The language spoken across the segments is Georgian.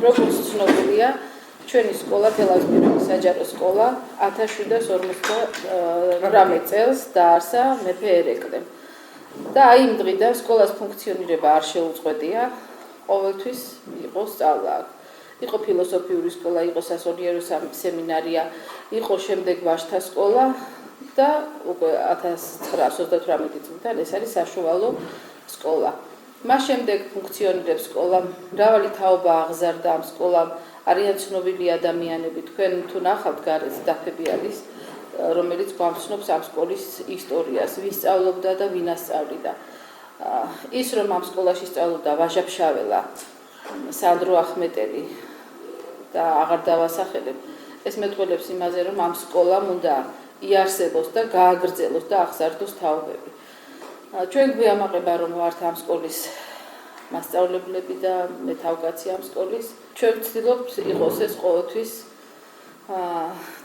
როგორც ცნობილია, ჩვენი სკოლა თელავის პირველი საჯარო სკოლა 1758 წელს დაარსა მეფე ერეკლემ. და აი იმ დღიდან სკოლას ფუნქციონირება არ შეუწყვეტია, ყოველთვის იყო სწავლა. იყო ფილოსოფიური სკოლა, იყო სასულიერო სემინარია, იყო შემდეგ ვაჟთა სკოლა და უკვე 1938 წლიდან ეს არის საშუალო სკოლა. მას შემდეგ ფუნქციონირებს სკოლა, მრავალი თაობა აღზარდა ამ სკოლამ, არიან ცნობილი ადამიანები, თქვენ თუ ნახავთ გარეთ დაფები არის, რომელიც გვამცნობს ამ სკოლის ისტორიას, ვის სწავლობდა და ვინ ასწავლიდა. ის რომ ამ სკოლაში სწავლობდა ვაჟა ფშაველა, სანდრო ახმეტელი და აღარ დავასახელებ, ეს მეტყველებს იმაზე, რომ ამ სკოლამ უნდა იარსებოს და გააგრძელოს და აღზარდოს თაობები. ჩვენ გვიამაყება, რომ ვართ ამ სკოლის მასწავლებლები და მე თავკაცი ამ სკოლის. ჩვენ ვცდილობთ იყოს ეს ყოველთვის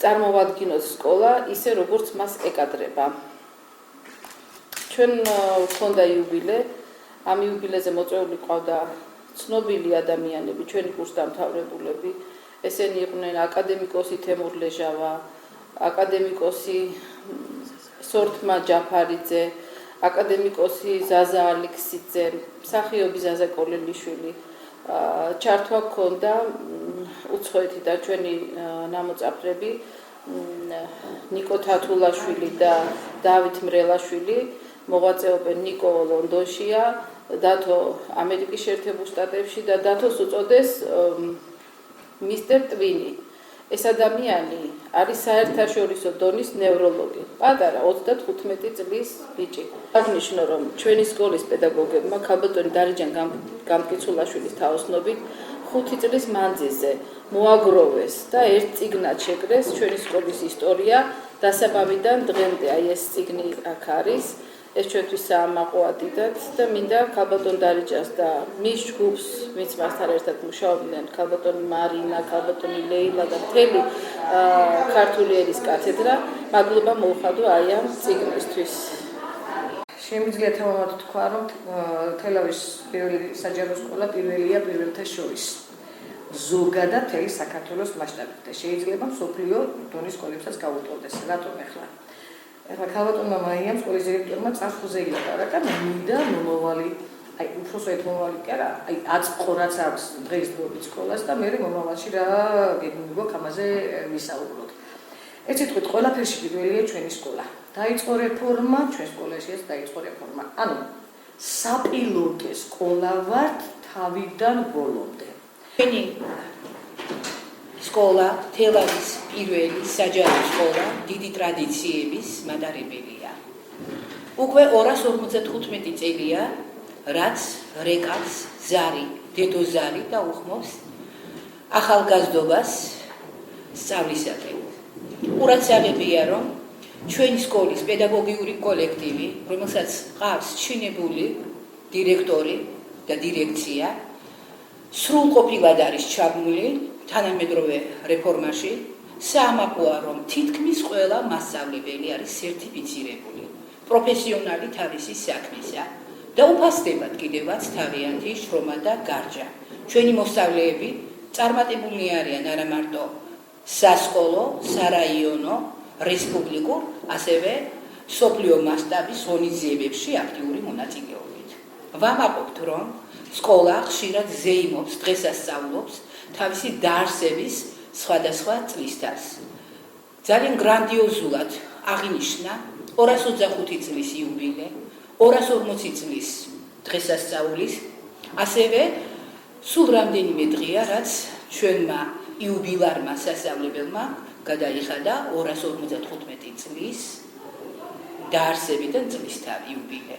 წარმოვადგინოს სკოლა ისე, როგორც მას ეკადრება. ჩვენ გვქონდა იუბილე, ამ იუბილეზე მოწვეული ყავდა ცნობილი ადამიანები, ჩვენი კურსდამთავრებულები. ესენი იყვნენ აკადემიკოსი თემურ ლეჟავა, აკადემიკოსი სორთმა ჯაფარიძე, აკადემიკოსი ზაზა ალექსიძე, მსახიობი ზაზა კოლელიშვილი. ჩართვა გქონდა უცხოეთიდან ჩვენი ნამოწაფრები ნიკო თათულაშვილი და დავით მრელაშვილი, მოღვაწეობენ ნიკო ლონდონშია, დათო ამერიკის შეერთებულ შტატებში და დათოს უწოდეს მისტერ ტვინი. ეს ადამიანი არის საერთაშორისო დონის ნევროლოგი, პატარა 35 წლის ბიჭი. აღნიშნო, რომ ჩვენი სკოლის პედაგოგებმა ქალბატონი დარიჯან გამკიცულაშვილის თაოსნობით 5 წლის მანძილზე მოაგროვეს და ერთ წიგნად შეკრეს ჩვენი სკოლის ისტორია დასაბამიდან დღემდე. აი ეს წიგნი აქ არის. ეს ჩვენთვის საამაყოადიდათ და მინდა ქალბატონ დარიჯანს და მის ჯგუფს, ვინც მასთან ერთად მუშაობდნენ, ქალბატონი მარინა, ქალბატონი ლეილა და მთელი ქართული ენის კათედრა, მადლობა მოუხადო აი ამ წიგნისთვის. შემიძლია თავად თქვა, რომ თელავის პირველი საჯარო სკოლა პირველია პირველთა შორის. ზოგადად მთელი საქართველოს მასშტაბით და შეიძლება მსოფლიო დონის სკოლებსაც გაუტოლდეს. რატომ ახლა? ახლა ქალბატონმა მაიამ სკოლის დირექტორმა წახუზე ილაპარაკა და მინდა მომავალი, აი უბრალოდ მომავალი კი არა, აი აწყო რაც აქვს დღესდღეობით სკოლას და მე მომავალში რა გეგმებია ამაზე ვისაუბროთ. ეს სიტყვით ყველაფერში პირველია ჩვენი სკოლა. დაიწყო რეფორმა, ჩვენ სკოლაშიაც დაიწყო რეფორმა. ანუ საპილოტე სკოლა ვართ თავიდან ბოლომდე. ჩვენი სკოლა თელავის პირველი საჯარო სკოლა დიდი ტრადიციების მატარებელია. უკვე 255 წელია, რაც რეკავს ზარი, დედო ზარი და უხმობს ახალგაზრდობას სწავლისაკენ. ყურადსაღებია, რომ ჩვენი სკოლის პედაგოგიური კოლექტივი, რომელსაც ყავს ჩინებული დირექტორი და დირექცია, სრულყოფილად არის ჩაბმული თანამედროვე რეფორმაში. საამაყოა, რომ თითქმის ყველა მასწავლებელი არის სერტიფიცირებული, პროფესიონალი თავისი საქმისა და უფასდებათ კიდევაც თავიანთი შრომა და გარჯა. ჩვენი მოსწავლეები წარმატებულნი არიან არა მარტო სასკოლო, სარაიონო, რესპუბლიკურ, ასევე სოფლიო მასშტაბის ღონისძიებებში აქტიური მონაწილეობით. ვამაყობთ, რომ სკოლა ხშირად ზეიმობს, დღესასწაულობს თავისი დაარსების სხვადასხვა წლისთანს. ძალიან გრანდიოზულად აღინიშნა 225 წლის იუბილე, 240 წლის დღესასწაულის, ასევე სულ რამდენიმე დღეა, რაც ჩვენმა იუბილარმა სასწავლებელმა გადაიხადა 255 წლის დაარსებიდან წლისთავი იუბილე.